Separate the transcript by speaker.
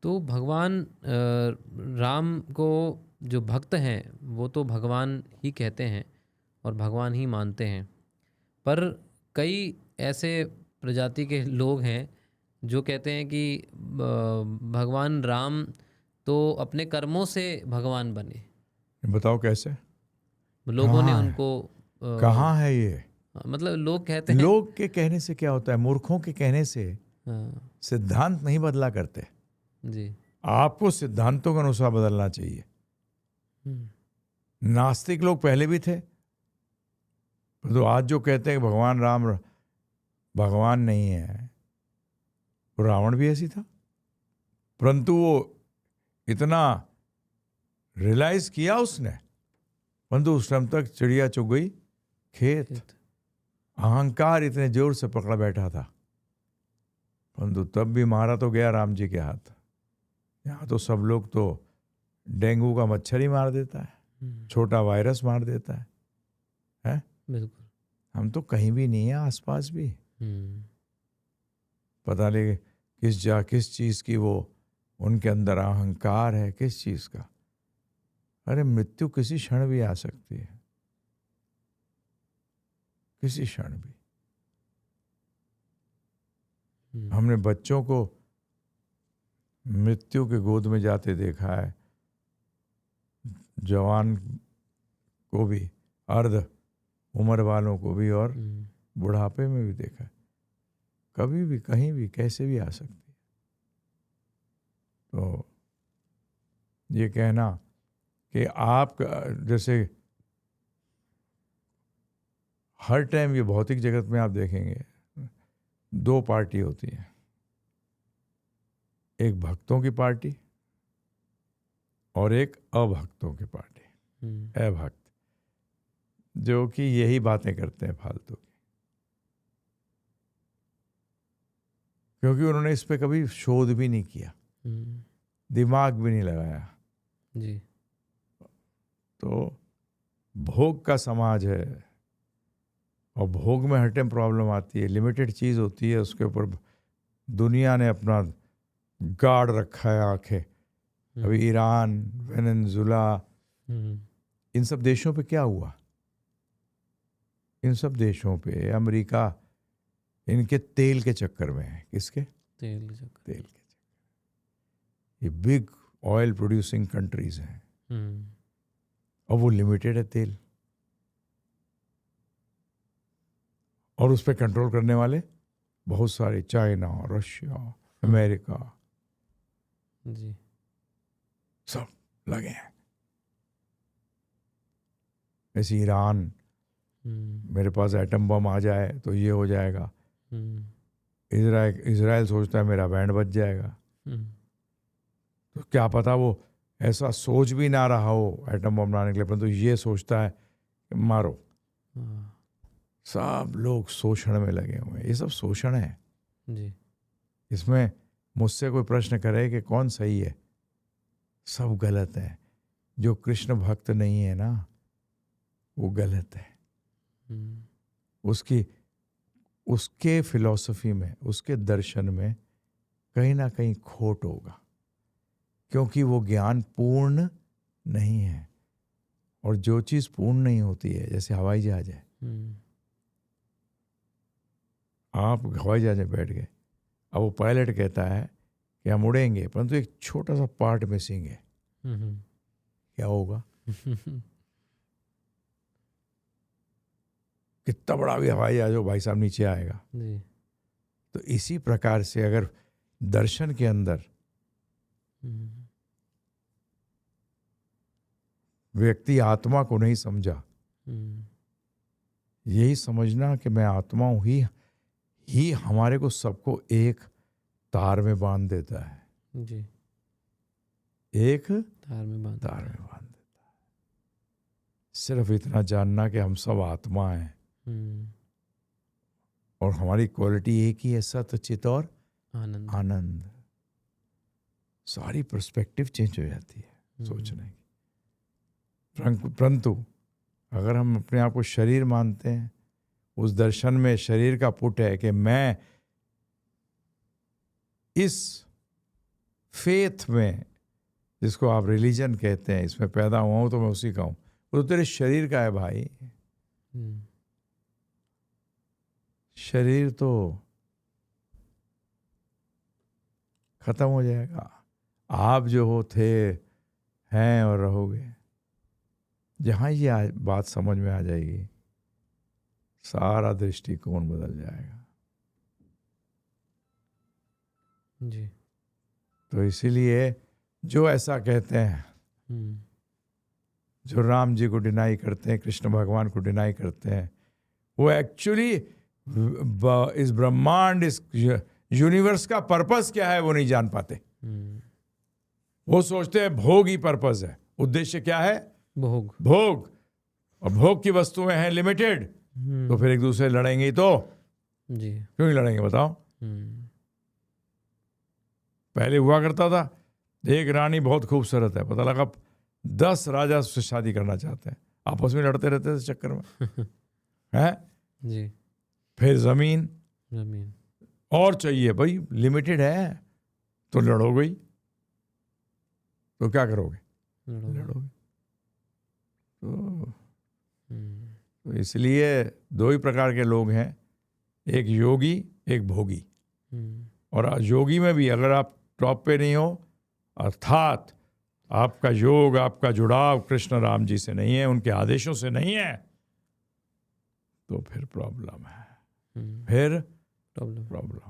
Speaker 1: तो भगवान राम को जो भक्त हैं वो तो भगवान ही कहते हैं और भगवान ही मानते हैं। पर कई ऐसे प्रजाति के लोग हैं जो कहते हैं कि भगवान राम तो अपने कर्मों से भगवान बने।
Speaker 2: बताओ कैसे,
Speaker 1: लोगों ने
Speaker 2: कहाँ है,
Speaker 1: उनको
Speaker 2: कहाँ है ये?
Speaker 1: मतलब लोग कहते हैं।
Speaker 2: लोग के कहने से क्या होता है? मूर्खों के कहने से
Speaker 1: हाँ
Speaker 2: सिद्धांत नहीं बदला करते।
Speaker 1: जी।
Speaker 2: आपको सिद्धांतों के अनुसार बदलना चाहिए।
Speaker 1: हम्म,
Speaker 2: नास्तिक लोग पहले भी थे, तो आज जो कहते हैं कि भगवान राम भगवान नहीं है, वो रावण भी ऐसी था, परंतु वो इतना रियलाइज किया उसने, परंतु उस टाइम तक चिड़िया चुग गई खेत।
Speaker 1: खेत।
Speaker 2: अहंकार इतने जोर से पकड़ा बैठा था, परंतु तब भी मारा तो गया राम जी के हाथ। यहाँ तो सब लोग तो डेंगू का मच्छर ही मार देता है, छोटा वायरस मार देता है?
Speaker 1: बिल्कुल।
Speaker 2: हम तो कहीं भी नहीं है आसपास भी।
Speaker 1: हम्म,
Speaker 2: पता नहीं किस चीज की वो उनके अंदर अहंकार है, किस चीज का। अरे मृत्यु किसी क्षण भी आ सकती है, किसी क्षण भी। हमने बच्चों को मृत्यु के गोद में जाते देखा है, जवान को भी, अर्ध उम्र वालों को भी, और बुढ़ापे में भी देखा है। कभी भी कहीं भी कैसे भी आ सकती है। तो ये कहना कि आप जैसे हर टाइम ये भौतिक जगत में आप देखेंगे दो पार्टी होती है, एक भक्तों की पार्टी और एक अभक्तों की पार्टी। अभक्त जो कि यही बातें करते हैं फालतू की, क्योंकि उन्होंने इस पे कभी शोध भी नहीं किया, दिमाग भी नहीं लगाया
Speaker 1: जी।
Speaker 2: तो भोग का समाज है, और भोग में हर टाइम प्रॉब्लम आती है। लिमिटेड चीज़ होती है, उसके ऊपर दुनिया ने अपना गार्ड रखा है आंखें। अभी ईरान, वेनेजुला, इन सब देशों पे क्या हुआ? इन सब देशों पे अमेरिका इनके तेल के चक्कर में है। किसके?
Speaker 1: तेल के चक्कर।
Speaker 2: तेल के चक्कर। ये बिग ऑयल प्रोड्यूसिंग कंट्रीज हैं, और वो लिमिटेड है तेल, और उस पर कंट्रोल करने वाले बहुत सारे, चाइना, रशिया, अमेरिका,
Speaker 1: जी।
Speaker 2: सब लगे हैं। ऐसे ईरान, मेरे पास एटम बम आ जाए तो ये हो जाएगा। इजराइल सोचता है मेरा बैंड बज जाएगा। तो क्या पता वो ऐसा सोच भी ना रहा हो एटम बम बनाने के लिए, परंतु ये सोचता है कि मारो। सब लोग शोषण में लगे हुए हैं। ये सब शोषण है
Speaker 1: जी।
Speaker 2: इसमें मुझसे कोई प्रश्न करे कि कौन सही है, सब गलत है। जो कृष्ण भक्त नहीं है ना, वो गलत है। उसके फिलॉसफी में, उसके दर्शन में कहीं ना कहीं खोट होगा, क्योंकि वो ज्ञान पूर्ण नहीं है। और जो चीज पूर्ण नहीं होती है, जैसे हवाई जहाज है, आप हवाई जहाज में बैठ गए, अब वो पायलट कहता है कि हम उड़ेंगे, परंतु एक छोटा सा पार्ट मिसिंग है। क्या होगा? कितना बड़ा भी हवाई जहाज हो भाई साहब, नीचे आएगा। तो इसी प्रकार से अगर दर्शन के अंदर व्यक्ति आत्मा को नहीं समझा, यही समझना कि मैं आत्मा हूं, ही हमारे को सबको एक तार में बांध देता है।
Speaker 1: जी।
Speaker 2: एक
Speaker 1: तार में बांध
Speaker 2: देता है। सिर्फ इतना जानना कि हम सब आत्मा हैं, और हमारी क्वालिटी एक ही है, सत्य, चित और आनंद। सारी पर्सपेक्टिव चेंज हो जाती है सोचने की। परंतु अगर हम अपने आप को शरीर मानते हैं, उस दर्शन में शरीर का पुट है कि मैं इस फेथ में, जिसको आप रिलीजन कहते हैं, इसमें पैदा हुआ हूँ तो मैं उसी का हूँ, वो तो तेरे शरीर का है भाई। शरीर तो खत्म हो जाएगा। आप जो हो थे, हैं और रहोगे। जहाँ ये बात समझ में आ जाएगी, सारा दृष्टिकोण बदल जाएगा।
Speaker 1: जी।
Speaker 2: तो इसीलिए जो ऐसा कहते हैं, जो राम जी को डिनाई करते हैं, कृष्ण भगवान को डिनाई करते हैं, वो एक्चुअली इस ब्रह्मांड, इस यूनिवर्स का पर्पस क्या है वो नहीं जान पाते। वो सोचते हैं भोग ही पर्पस है, उद्देश्य क्या है? भोग। भोग, और भोग की वस्तुएं हैं लिमिटेड, तो फिर एक दूसरे लड़ेंगे ही तो। जी। क्यों नहीं लड़ेंगे बताओ? पहले हुआ करता था, एक रानी बहुत खूबसूरत है, पता लगा 10 राजा उससे शादी करना चाहते हैं, आपस में लड़ते रहते थे चक्कर में। है जी। फिर जमीन और चाहिए भाई, लिमिटेड है तो लड़ोगे ही, तो क्या करोगे? लड़ोगे। तो इसलिए दो ही प्रकार के लोग हैं, एक योगी, एक भोगी। और योगी में भी अगर आप टॉप पे नहीं हो, अर्थात आपका योग, आपका जुड़ाव कृष्ण राम जी से नहीं है, उनके आदेशों से नहीं है, तो फिर प्रॉब्लम है। फिर प्रॉब्लम